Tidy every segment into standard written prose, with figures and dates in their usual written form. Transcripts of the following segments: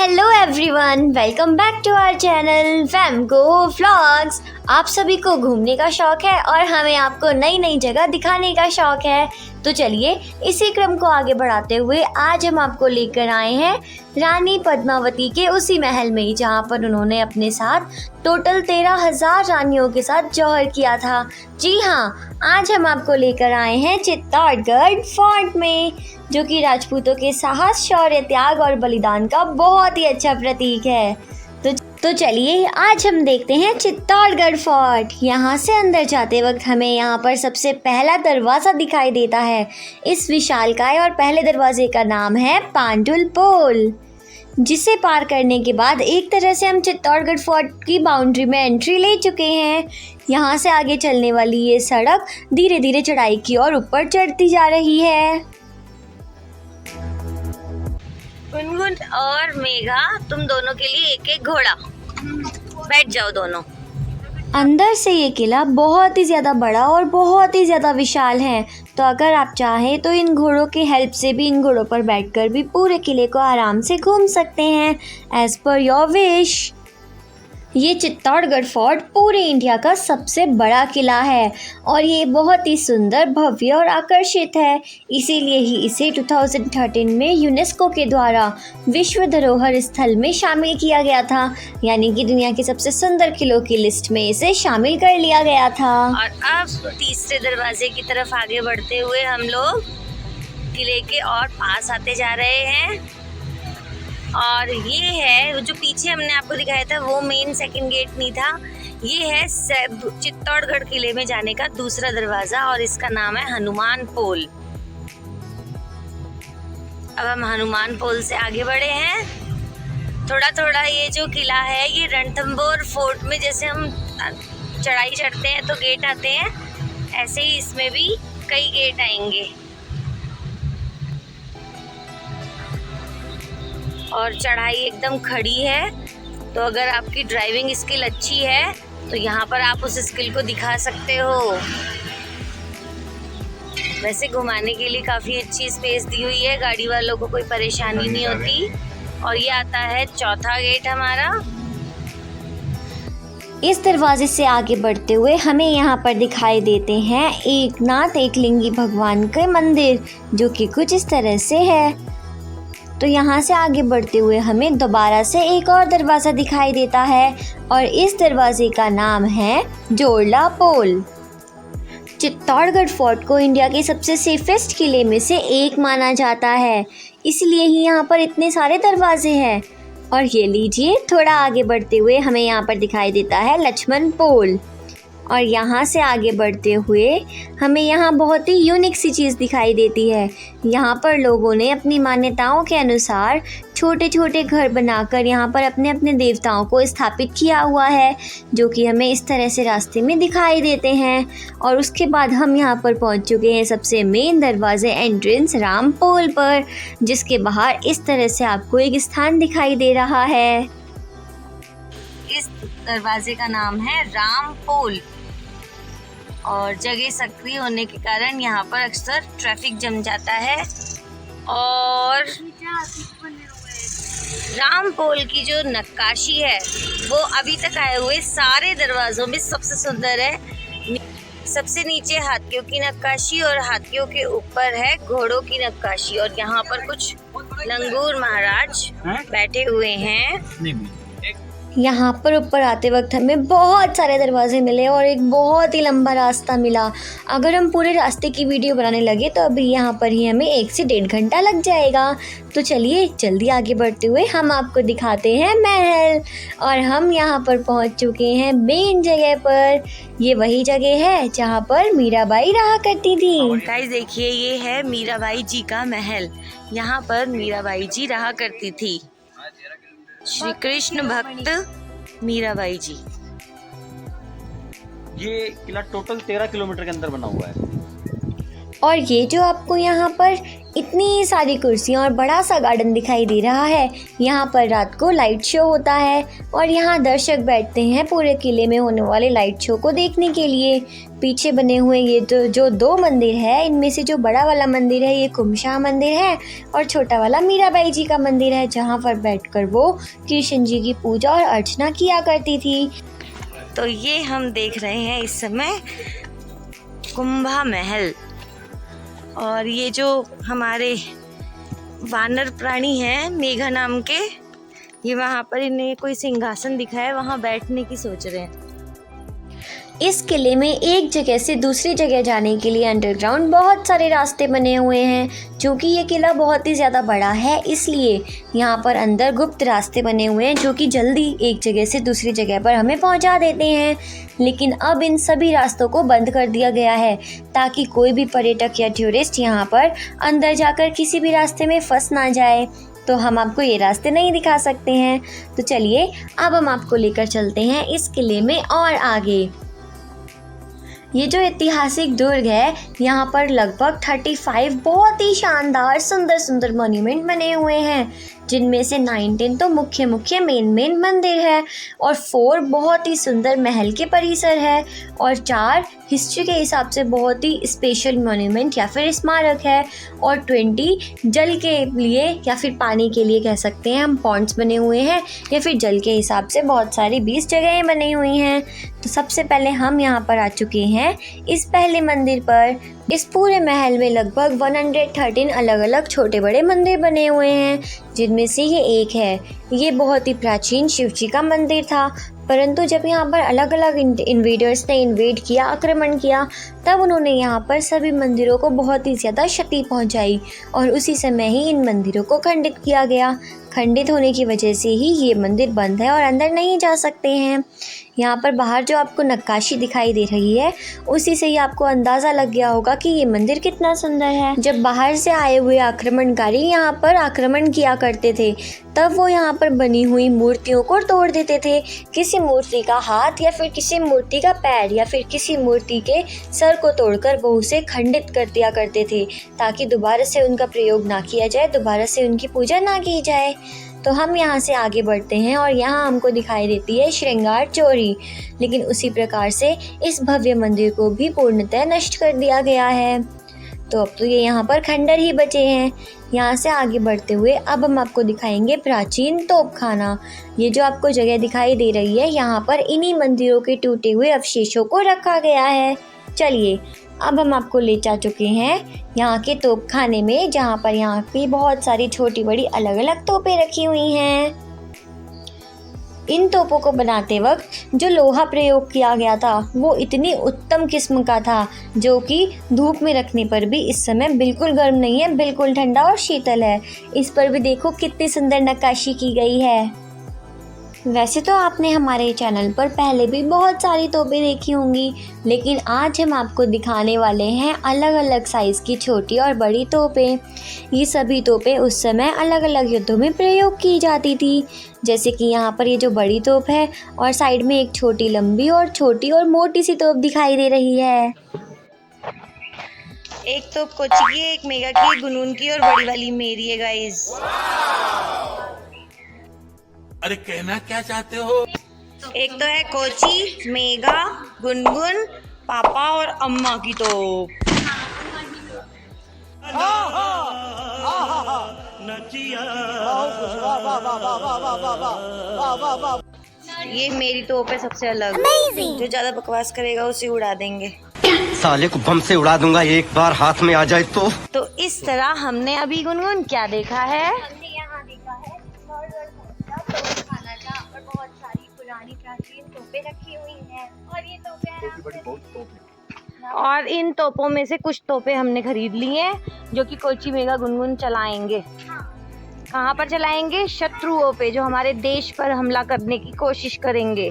Hello everyone, welcome back to our channel Famgo vlogs. आप सभी को घूमने का शौक है और हमें आपको नई नई जगह दिखाने का शौक है। तो चलिए इसी क्रम को आगे बढ़ाते हुए आज हम आपको लेकर आए हैं रानी पद्मावती के उसी महल में, जहाँ पर उन्होंने अपने साथ टोटल 13,000 रानियों के साथ जौहर किया था। जी हाँ, आज हम आपको लेकर आए हैं चित्तौड़गढ़ फोर्ट में, जो कि राजपूतों के साहस, शौर्य, त्याग और बलिदान का बहुत ही अच्छा प्रतीक है। तो चलिए आज हम देखते हैं चित्तौड़गढ़ फोर्ट। यहाँ से अंदर जाते वक्त हमें यहाँ पर सबसे पहला दरवाज़ा दिखाई देता है। इस विशालकाय और पहले दरवाजे का नाम है पांडुल पोल, जिसे पार करने के बाद एक तरह से हम चित्तौड़गढ़ फोर्ट की बाउंड्री में एंट्री ले चुके हैं। यहाँ से आगे चलने वाली ये सड़क धीरे धीरे चढ़ाई की ओर ऊपर चढ़ती जा रही है। गुनगुन और मेघा, तुम दोनों के लिए एक एक घोड़ा, बैठ जाओ दोनों। अंदर से ये किला बहुत ही ज़्यादा बड़ा और बहुत ही ज़्यादा विशाल है, तो अगर आप चाहें तो इन घोड़ों की हेल्प से भी इन घोड़ों पर बैठकर भी पूरे किले को आराम से घूम सकते हैं, एज पर योर विश। ये चित्तौड़गढ़ फोर्ट पूरे इंडिया का सबसे बड़ा किला है और ये बहुत ही सुंदर, भव्य और आकर्षित है। इसीलिए ही इसे 2013 में यूनेस्को के द्वारा विश्व धरोहर स्थल में शामिल किया गया था, यानी कि दुनिया के सबसे सुंदर किलों की लिस्ट में इसे शामिल कर लिया गया था। और अब तीसरे दरवाजे की तरफ आगे बढ़ते हुए हम लोग किले के और पास आते जा रहे हैं। और ये है जो पीछे हमने आपको दिखाया था, वो मेन सेकंड गेट नहीं था, ये है चित्तौड़गढ़ किले में जाने का दूसरा दरवाजा और इसका नाम है हनुमान पोल। अब हम हनुमान पोल से आगे बढ़े हैं। थोड़ा थोड़ा ये जो किला है, ये रणथंभौर फोर्ट में जैसे हम चढ़ाई चढ़ते हैं तो गेट आते हैं, ऐसे ही इसमें भी कई गेट आएंगे। और चढ़ाई एकदम खड़ी है, तो अगर आपकी ड्राइविंग स्किल अच्छी है तो यहाँ पर आप उस स्किल को दिखा सकते हो। वैसे घुमाने के लिए काफ़ी अच्छी स्पेस दी हुई है, गाड़ी वालों को कोई परेशानी नहीं होती। और ये आता है चौथा गेट हमारा। इस दरवाजे से आगे बढ़ते हुए हमें यहाँ पर दिखाई देते हैं एकनाथ एकलिंगी भगवान के मंदिर, जो कि कुछ इस तरह से है। तो यहाँ से आगे बढ़ते हुए हमें दोबारा से एक और दरवाज़ा दिखाई देता है और इस दरवाजे का नाम है जोड़ला पोल। चित्तौड़गढ़ फोर्ट को इंडिया के सबसे सेफेस्ट किले में से एक माना जाता है, इसलिए ही यहाँ पर इतने सारे दरवाजे हैं। और ये लीजिए, थोड़ा आगे बढ़ते हुए हमें यहाँ पर दिखाई देता है लक्ष्मण पोल। और यहाँ से आगे बढ़ते हुए हमें यहाँ बहुत ही यूनिक सी चीज़ दिखाई देती है। यहाँ पर लोगों ने अपनी मान्यताओं के अनुसार छोटे छोटे घर बनाकर यहाँ पर अपने अपने देवताओं को स्थापित किया हुआ है, जो कि हमें इस तरह से रास्ते में दिखाई देते हैं। और उसके बाद हम यहाँ पर पहुँच चुके हैं सबसे मेन दरवाजे एंट्रेंस राम पोल पर, जिसके बाहर इस तरह से आपको एक स्थान दिखाई दे रहा है। इस दरवाजे का नाम है राम पोल और जगह सक्रिय होने के कारण यहाँ पर अक्सर ट्रैफिक जम जाता है। और राम पोल की जो नक्काशी है वो अभी तक आए हुए सारे दरवाजों में सबसे सुंदर है। सबसे नीचे हाथियों की नक्काशी और हाथियों के ऊपर है घोड़ों की नक्काशी, और यहाँ पर कुछ लंगूर महाराज बैठे हुए हैं। यहाँ पर ऊपर आते वक्त हमें बहुत सारे दरवाजे मिले और एक बहुत ही लंबा रास्ता मिला। अगर हम पूरे रास्ते की वीडियो बनाने लगे तो अभी यहाँ पर ही हमें 1 से 1.5 घंटा लग जाएगा। तो चलिए जल्दी आगे बढ़ते हुए हम आपको दिखाते हैं महल। और हम यहाँ पर पहुँच चुके हैं मेन जगह पर। ये वही जगह है जहाँ पर मीराबाई रहा करती थी। गाइस देखिए, ये है मीराबाई जी का महल। यहाँ पर मीराबाई जी रहा करती थी, श्री कृष्ण भक्त मीराबाई जी। ये किला टोटल 13 किलोमीटर के अंदर बना हुआ है। और ये जो आपको यहाँ पर इतनी सारी कुर्सियाँ और बड़ा सा गार्डन दिखाई दे रहा है। यहाँ पर रात को लाइट शो होता है और यहाँ दर्शक बैठते हैं पूरे किले में होने वाले लाइट शो को देखने के लिए। पीछे बने हुए ये जो दो मंदिर है, इनमें से जो बड़ा वाला मंदिर है ये कुमशाह मंदिर है और छोटा वाला मीराबाई जी का मंदिर है, जहाँ पर बैठकर वो कृष्ण जी की पूजा और अर्चना किया करती थी। तो ये हम देख रहे हैं इस समय कुंभा महल, और ये जो हमारे वानर प्राणी हैं मेघा नाम के, ये वहाँ पर इन्हें कोई सिंहासन दिखा है, वहाँ बैठने की सोच रहे हैं। इस किले में एक जगह से दूसरी जगह जाने के लिए अंडरग्राउंड बहुत सारे रास्ते बने हुए हैं। क्योंकि ये किला बहुत ही ज़्यादा बड़ा है, इसलिए यहाँ पर अंदर गुप्त रास्ते बने हुए हैं जो कि जल्दी एक जगह से दूसरी जगह पर हमें पहुँचा देते हैं। लेकिन अब इन सभी रास्तों को बंद कर दिया गया है ताकि कोई भी पर्यटक या टूरिस्ट यहाँ पर अंदर जाकर किसी भी रास्ते में फंस ना जाए। तो हम आपको ये रास्ते नहीं दिखा सकते हैं। तो चलिए अब हम आपको लेकर चलते हैं इस किले में और आगे। ये जो ऐतिहासिक दुर्ग है, यहाँ पर लगभग 35 बहुत ही शानदार सुंदर सुंदर मॉन्यूमेंट बने हुए हैं, जिनमें से 19 तो मुख्य मेन मंदिर है और 4 बहुत ही सुंदर महल के परिसर है और 4 हिस्ट्री के हिसाब से बहुत ही स्पेशल मॉन्यूमेंट या फिर स्मारक है और 20 जल के लिए या फिर पानी के लिए कह सकते हैं हम पॉन्ड्स बने हुए हैं, या फिर जल के हिसाब से बहुत सारी 20 जगहें बनी हुई हैं। तो सबसे पहले हम यहाँ पर आ चुके हैं इस पहले मंदिर पर। इस पूरे महल में लगभग 113 अलग अलग छोटे बड़े मंदिर बने हुए हैं, जिनमें से ये एक है। ये बहुत ही प्राचीन शिव जी का मंदिर था, परंतु जब यहाँ पर अलग अलग इन्वेडर्स ने इन्वेड किया, आक्रमण किया, तब उन्होंने यहाँ पर सभी मंदिरों को बहुत ही ज़्यादा क्षति पहुँचाई और उसी समय ही इन मंदिरों को खंडित किया गया। खंडित होने की वजह से ही ये मंदिर बंद है और अंदर नहीं जा सकते हैं। यहाँ पर बाहर जो आपको नक्काशी दिखाई दे रही है, उसी से ही आपको अंदाज़ा लग गया होगा कि ये मंदिर कितना सुंदर है। जब बाहर से आए हुए आक्रमणकारी यहाँ पर आक्रमण किया करते थे, तब वो यहाँ पर बनी हुई मूर्तियों को तोड़ देते थे। किसी मूर्ति का हाथ या फिर किसी मूर्ति का पैर या फिर किसी मूर्ति के सर को तोड़कर वो उसे खंडित कर दिया करते थे, ताकि दोबारा से उनका प्रयोग ना किया जाए, दोबारा से उनकी पूजा ना की जाए। तो हम यहाँ से आगे बढ़ते हैं और यहाँ हमको दिखाई देती है श्रृंगार चोरी, लेकिन उसी प्रकार से इस भव्य मंदिर को भी पूर्णतः नष्ट कर दिया गया है। तो अब तो ये यहाँ पर खंडर ही बचे हैं। यहाँ से आगे बढ़ते हुए अब हम आपको दिखाएंगे प्राचीन तोपखाना। ये जो आपको जगह दिखाई दे रही है, यहाँ पर इन्हीं मंदिरों के टूटे हुए अवशेषों को रखा गया है। चलिए अब हम आपको ले जा चुके हैं यहाँ के तोपखाने में, जहाँ पर यहाँ की बहुत सारी छोटी बड़ी अलग अलग तोपें रखी हुई हैं। इन तोपों को बनाते वक्त जो लोहा प्रयोग किया गया था वो इतनी उत्तम किस्म का था, जो कि धूप में रखने पर भी इस समय बिल्कुल गर्म नहीं है, बिल्कुल ठंडा और शीतल है। इस पर भी देखो कितनी सुंदर नक्काशी की गई है। वैसे तो आपने हमारे चैनल पर पहले भी बहुत सारी तोपें देखी होंगी, लेकिन आज हम आपको दिखाने वाले हैं अलग अलग साइज़ की छोटी और बड़ी तोपें। ये सभी तोपें उस समय अलग अलग युद्धों में प्रयोग की जाती थी। जैसे कि यहाँ पर ये जो बड़ी तोप है और साइड में एक छोटी लंबी और छोटी और मोटी सी तोप दिखाई दे रही है। एक तोप कोची की, एक मेगा की, गुनगुन की और बड़ी वाली मेरी है गाइस। अरे कहना क्या चाहते हो? एक तो है कोची, मेगा, गुनगुन, पापा और अम्मा की तोप। ये मेरी तोप है सबसे अलग। जो ज्यादा बकवास करेगा उसे उड़ा देंगे। साले को बम से उड़ा दूंगा एक बार हाथ में आ जाए तो इस तरह हमने अभी गुनगुन क्या देखा है? हमने यहाँ देखा है तोपखाना, जहाँ पर बहुत सारी पुरानी प्राचीन तोपें रखी हुई हैं और ये तोपें और इन तोपों में से कुछ तोपें हमने खरीद ली हैं, जो कि कोची मेगा गुनगुन चलाएंगे। कहाँ पर चलाएंगे? शत्रुओं पे, जो हमारे देश पर हमला करने की कोशिश करेंगे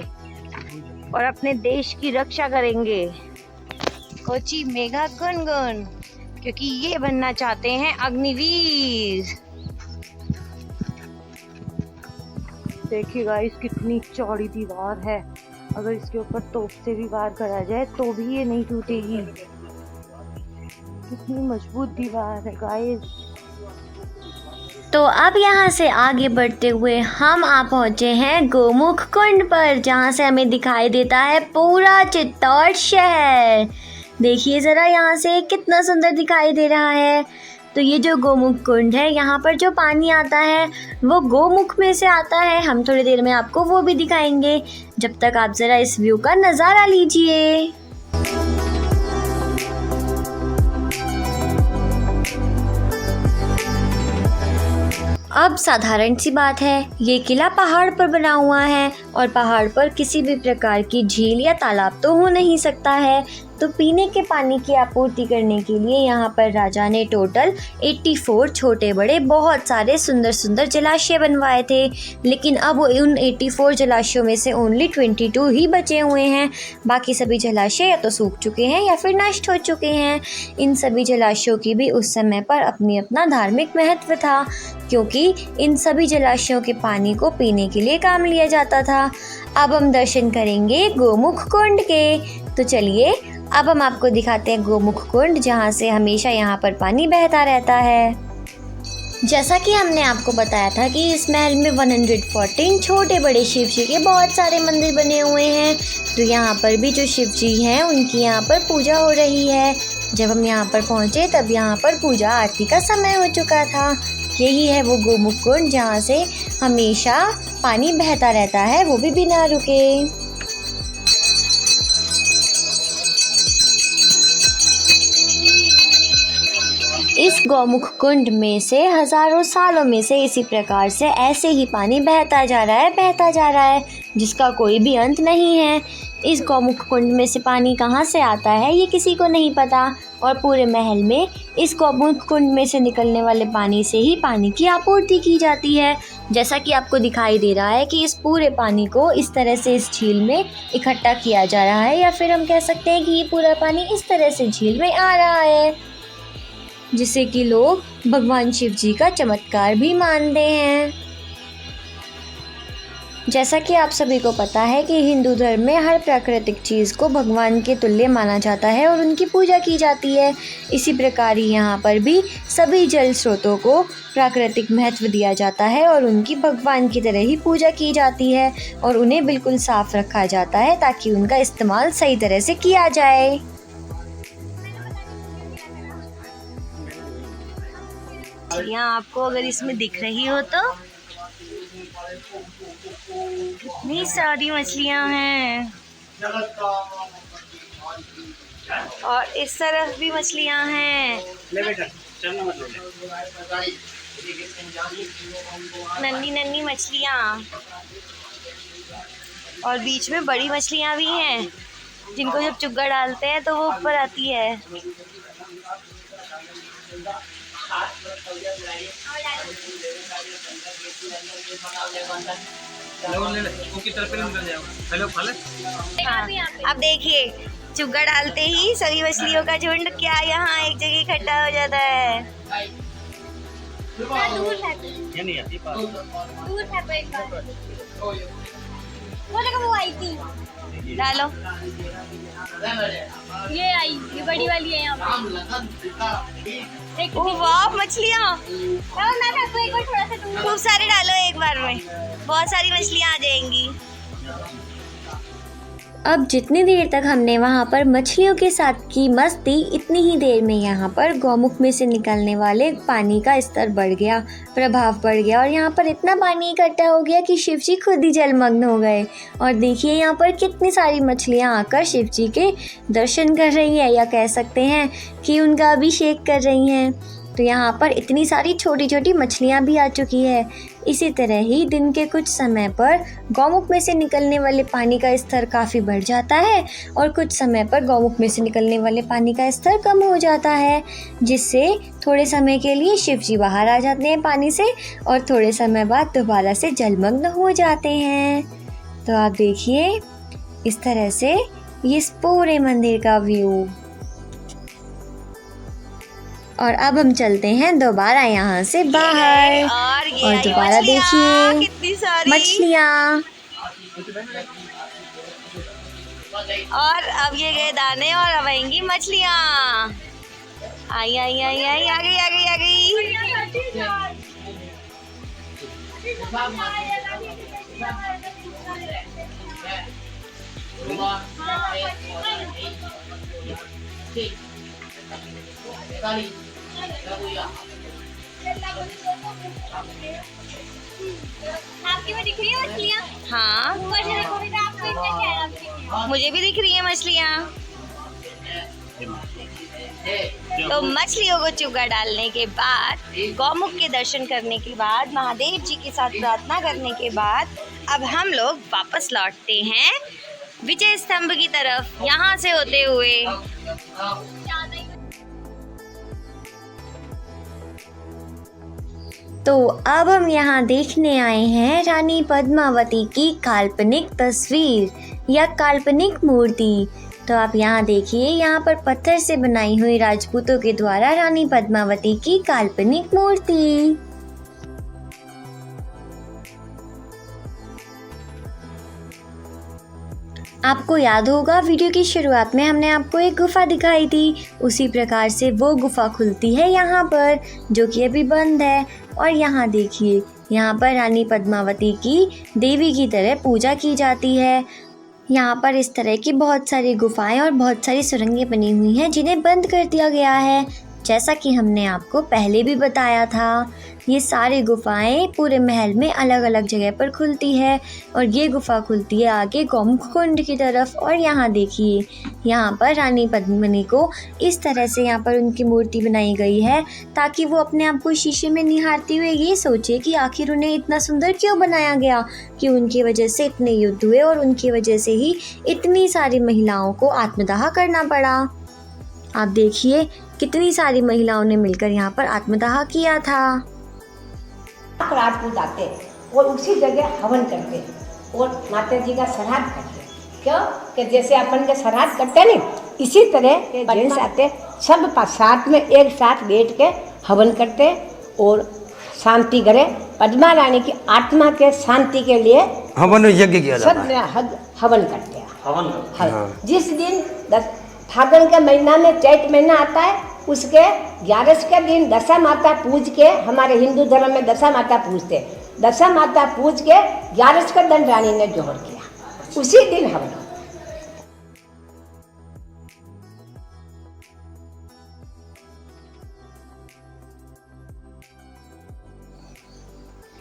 और अपने देश की रक्षा करेंगे। कोची मेगा गुनगुन, क्योंकि ये बनना चाहते हैं अग्निवीर। देखिए गाइस कितनी चौड़ी दीवार है, अगर इसके ऊपर तोप से भी वार करा जाए तो भी ये नहीं टूटेगी। कितनी मजबूत दीवार है गाइस। तो अब यहाँ से आगे बढ़ते हुए हम आ पहुँचे हैं गोमुख कुंड पर, जहाँ से हमें दिखाई देता है पूरा चित्तौड़ शहर। देखिए ज़रा यहाँ से कितना सुंदर दिखाई दे रहा है। तो ये जो गोमुख कुंड है, यहाँ पर जो पानी आता है वो गोमुख में से आता है। हम थोड़ी देर में आपको वो भी दिखाएंगे। जब तक आप ज़रा इस व्यू का नज़ारा लीजिए। अब साधारण सी बात है, ये किला पहाड़ पर बना हुआ है और पहाड़ पर किसी भी प्रकार की झील या तालाब तो हो नहीं सकता है। तो पीने के पानी की आपूर्ति करने के लिए यहाँ पर राजा ने टोटल 84 छोटे बड़े बहुत सारे सुंदर सुंदर जलाशय बनवाए थे। लेकिन अब उन 84 जलाशयों में से ओनली 22 ही बचे हुए हैं। बाकी सभी जलाशय या तो सूख चुके हैं या फिर नष्ट हो चुके हैं। इन सभी जलाशयों की भी उस समय पर अपना धार्मिक महत्व था, क्योंकि इन सभी जलाशयों के पानी को पीने के लिए काम लिया जाता था। अब हम दर्शन करेंगे गोमुख कुंड के। तो चलिए अब हम आपको दिखाते हैं गोमुख कुंड, जहाँ से हमेशा यहाँ पर पानी बहता रहता है। जैसा कि हमने आपको बताया था कि इस महल में 114 छोटे बड़े शिव जी के बहुत सारे मंदिर बने हुए हैं। तो यहाँ पर भी जो शिव जी हैं उनकी यहाँ पर पूजा हो रही है। जब हम यहाँ पर पहुँचे तब यहाँ पर पूजा आरती का समय हो चुका था। यही है वो गोमुख कुंड, जहाँ से हमेशा पानी बहता रहता है, वो भी बिना रुके। इस गौमुख कुंड में से हजारों सालों में से इसी प्रकार से ऐसे ही पानी बहता जा रहा है, जिसका कोई भी अंत नहीं है। इस गौमुख कुंड में से पानी कहाँ से आता है ये किसी को नहीं पता, और पूरे महल में इस गौमुख कुंड में से निकलने वाले पानी से ही पानी की आपूर्ति की जाती है। जैसा कि आपको दिखाई दे रहा है कि इस पूरे पानी को इस तरह से इस झील में इकट्ठा किया जा रहा है, या फिर हम कह सकते हैं कि ये पूरा पानी इस तरह से झील में आ रहा है, जिसे कि लोग भगवान शिव जी का चमत्कार भी मानते हैं। जैसा कि आप सभी को पता है कि हिंदू धर्म में हर प्राकृतिक चीज़ को भगवान के तुल्य माना जाता है और उनकी पूजा की जाती है। इसी प्रकार ही यहाँ पर भी सभी जल स्रोतों को प्राकृतिक महत्व दिया जाता है और उनकी भगवान की तरह ही पूजा की जाती है, और उन्हें बिल्कुल साफ रखा जाता है ताकि उनका इस्तेमाल सही तरह से किया जाए। यहाँ आपको अगर इसमें दिख रही हो तो कितनी सारी मछलियाँ हैं, और इस तरफ भी मछलियाँ हैं, नन्ही नन्ही मछलियाँ, और बीच में बड़ी मछलियाँ भी हैं, जिनको जब चुग्गा डालते हैं तो वो ऊपर आती है। हाँ, अब देखिए चुग्गा डालते ही सभी मछलियों का झुंड क्या यहाँ एक जगह इकट्ठा हो जाता है। वो आई थी, डालो, ये आई, ये बड़ी वाली है यहाँ पे। ओह वाह मछलियाँ, मैं आपको एक बार थोड़ा सा दूर खूब सारे डालो एक बार में, बहुत सारी मछलियाँ आ जाएंगी। अब जितनी देर तक हमने वहाँ पर मछलियों के साथ की मस्ती, इतनी ही देर में यहाँ पर गौमुख में से निकलने वाले पानी का स्तर बढ़ गया, प्रभाव बढ़ गया, और यहाँ पर इतना पानी इकट्ठा हो गया कि शिव जी खुद ही जलमग्न हो गए। और देखिए यहाँ पर कितनी सारी मछलियाँ आकर शिव जी के दर्शन कर रही हैं, या कह सकते हैं कि उनका अभिषेक कर रही हैं। तो यहाँ पर इतनी सारी छोटी छोटी मछलियाँ भी आ चुकी है। इसी तरह ही दिन के कुछ समय पर गौमुख में से निकलने वाले पानी का स्तर काफ़ी बढ़ जाता है, और कुछ समय पर गौमुख में से निकलने वाले पानी का स्तर कम हो जाता है, जिससे थोड़े समय के लिए शिव जी बाहर आ जाते हैं पानी से, और थोड़े समय बाद दोबारा से जलमग्न हो जाते हैं। तो आप देखिए इस तरह से इस पूरे मंदिर का व्यू। और अब हम चलते हैं दोबारा यहाँ से बाहर, और दोबारा देखिए कितनी सारी मछलियाँ। और अब ये गए दाने, और अब आएंगी मछलियाँ। आई आई आई आई आ गई आ गई आ गई। आपकी में दिख रही है मछलियाँ? हाँ, ऊपर से देखो बेटा, आपको इतना चेहरा भी दिख रहा है। मुझे भी दिख रही है मछलियाँ। तो मछलियों को चुगा डालने के बाद, गौमुख के दर्शन करने के बाद, महादेव जी के साथ प्रार्थना करने के बाद अब हम लोग वापस लौटते हैं विजय स्तंभ की तरफ, यहाँ से होते हुए। तो अब हम यहाँ देखने आए हैं रानी पद्मावती की काल्पनिक तस्वीर या काल्पनिक मूर्ति। तो आप यहाँ देखिए, यहाँ पर पत्थर से बनाई हुई राजपूतों के द्वारा रानी पद्मावती की काल्पनिक मूर्ति। आपको याद होगा वीडियो की शुरुआत में हमने आपको एक गुफा दिखाई थी, उसी प्रकार से वो गुफा खुलती है यहाँ पर, जो कि अभी बंद है। और यहाँ देखिए, यहाँ पर रानी पद्मावती की देवी की तरह पूजा की जाती है। यहाँ पर इस तरह की बहुत सारी गुफाएं और बहुत सारी सुरंगें बनी हुई हैं जिन्हें बंद कर दिया गया है, जैसा कि हमने आपको पहले भी बताया था। ये सारी गुफाएं पूरे महल में अलग अलग जगह पर खुलती है और ये गुफा खुलती है आगे गौमुख कुंड की तरफ। और यहाँ देखिए, यहाँ पर रानी पद्मिनी को इस तरह से यहाँ पर उनकी मूर्ति बनाई गई है ताकि वो अपने आप को शीशे में निहारते हुए ये सोचे कि आखिर उन्हें इतना सुंदर क्यों बनाया गया, कि उनकी वजह से इतने युद्ध हुए और उनकी वजह से ही इतनी सारी महिलाओं को आत्मदाह करना पड़ा। आप देखिए, कितनी सारी महिलाओं ने मिलकर यहाँ पर आत्मदाह किया था। राजपूत आते और उसी जगह हवन करते और माता जी का श्राद्ध करते। क्यों कि जैसे अपन के श्राद्ध करते हैं ना, इसी तरह के जेंट्स आते, सब साथ में एक साथ बैठ के हवन करते और शांति करे। पद्मा रानी की आत्मा के शांति के लिए हवन यज्ञ किया जाता है। हवन करते हैं। हवन जिस दिन फागुन के महीना में चैत महीना आता है, उसके 11 के दिन दशा माता पूज के, हमारे हिंदू धर्म में दशा माता पूजते, दशा माता पूज के 11 का दिन रानी ने जोहर किया, उसी दिन हवन।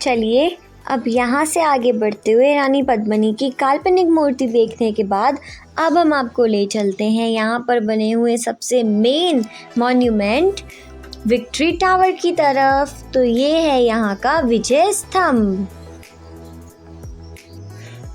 चलिए, अब यहाँ से आगे बढ़ते हुए रानी पद्मिनी की काल्पनिक मूर्ति देखने के बाद अब हम आपको ले चलते हैं यहाँ पर बने हुए सबसे मेन मॉन्यूमेंट विक्ट्री टावर की तरफ। तो ये है यहाँ का विजय स्तंभ।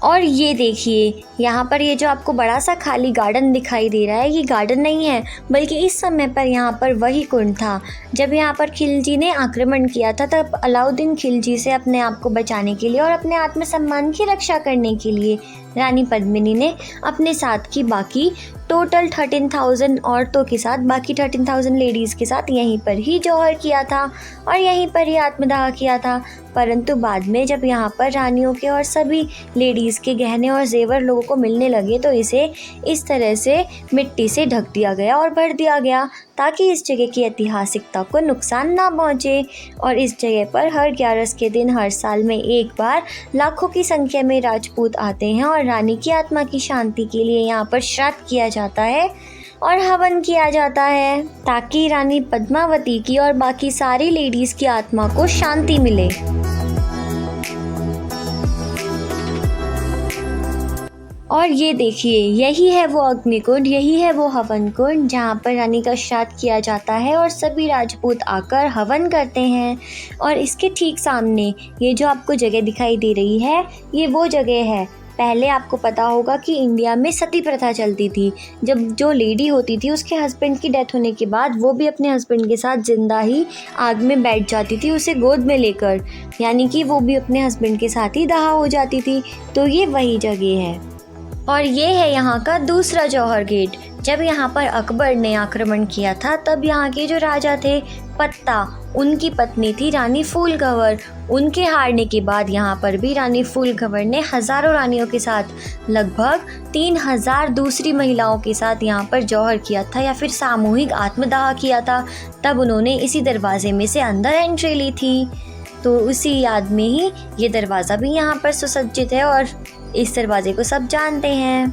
और ये देखिए, यहाँ पर ये जो आपको बड़ा सा खाली गार्डन दिखाई दे रहा है, ये गार्डन नहीं है, बल्कि इस समय पर यहाँ पर वही कुंड था जब यहाँ पर खिलजी ने आक्रमण किया था। तब अलाउद्दीन खिलजी से अपने आप को बचाने के लिए और अपने आत्मसम्मान की रक्षा करने के लिए रानी पद्मिनी ने अपने साथ की बाकी टोटल 13,000 औरतों के साथ, बाकी 13,000 लेडीज़ के साथ यहीं पर ही जौहर किया था और यहीं पर ही आत्मदाह किया था। परंतु बाद में जब यहाँ पर रानियों के और सभी लेडीज़ के गहने और जेवर लोगों को मिलने लगे तो इसे इस तरह से मिट्टी से ढक दिया गया और भर दिया गया ताकि इस जगह की ऐतिहासिकता को नुकसान ना पहुँचे। और इस जगह पर हर 11 के दिन हर साल में एक बार लाखों की संख्या में राजपूत आते हैं और रानी की आत्मा की शांति के लिए यहाँ पर श्राद्ध किया जाता है और हवन किया जाता है ताकि रानी पद्मावती की और बाकी सारी लेडीज़ की आत्मा को शांति मिले। और ये देखिए, यही है वो अग्निकुंड, यही है वो हवन कुंड जहाँ पर रानी का श्राद्ध किया जाता है और सभी राजपूत आकर हवन करते हैं। और इसके ठीक सामने ये जो आपको जगह दिखाई दे रही है, ये वो जगह है। पहले आपको पता होगा कि इंडिया में सती प्रथा चलती थी। जब जो लेडी होती थी उसके हस्बैंड की डेथ होने के बाद वो भी अपने हस्बैंड के साथ जिंदा ही आग में बैठ जाती थी उसे गोद में लेकर, यानी कि वो भी अपने हस्बैंड के साथ ही दहा हो जाती थी। तो ये वही जगह है। और ये है यहाँ का दूसरा जौहर गेट। जब यहाँ पर अकबर ने आक्रमण किया था तब यहाँ के जो राजा थे पत्ता, उनकी पत्नी थी रानी फूल कंवर। उनके हारने के बाद यहाँ पर भी रानी फूल कंवर ने हज़ारों रानियों के साथ लगभग 3,000 दूसरी महिलाओं के साथ यहाँ पर जौहर किया था या फिर सामूहिक आत्मदाह किया था। तब उन्होंने इसी दरवाजे में से अंदर एंट्री ली थी। तो उसी याद में ही ये दरवाज़ा भी यहाँ पर सुसज्जित है और इस दरवाजे को सब जानते हैं।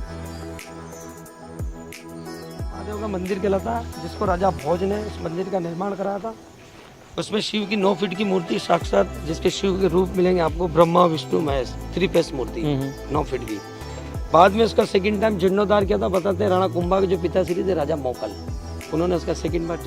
महादेव का मंदिर कहलाता है, जिसको राजा भोज ने इस मंदिर का निर्माण कराया था। उसमें शिव की 9 फीट की मूर्ति साक्षात, जिसके शिव के रूप मिलेंगे आपको ब्रह्मा विष्णु महेश, 3 फेस मूर्ति 9 फीट की। बाद में उसका सेकंड टाइम जीर्णोद्धार किया था, बताते हैं राणा कुंभा के जो पिताश्री थे राजा मोकल, उन्होंने उसका सेकंड बार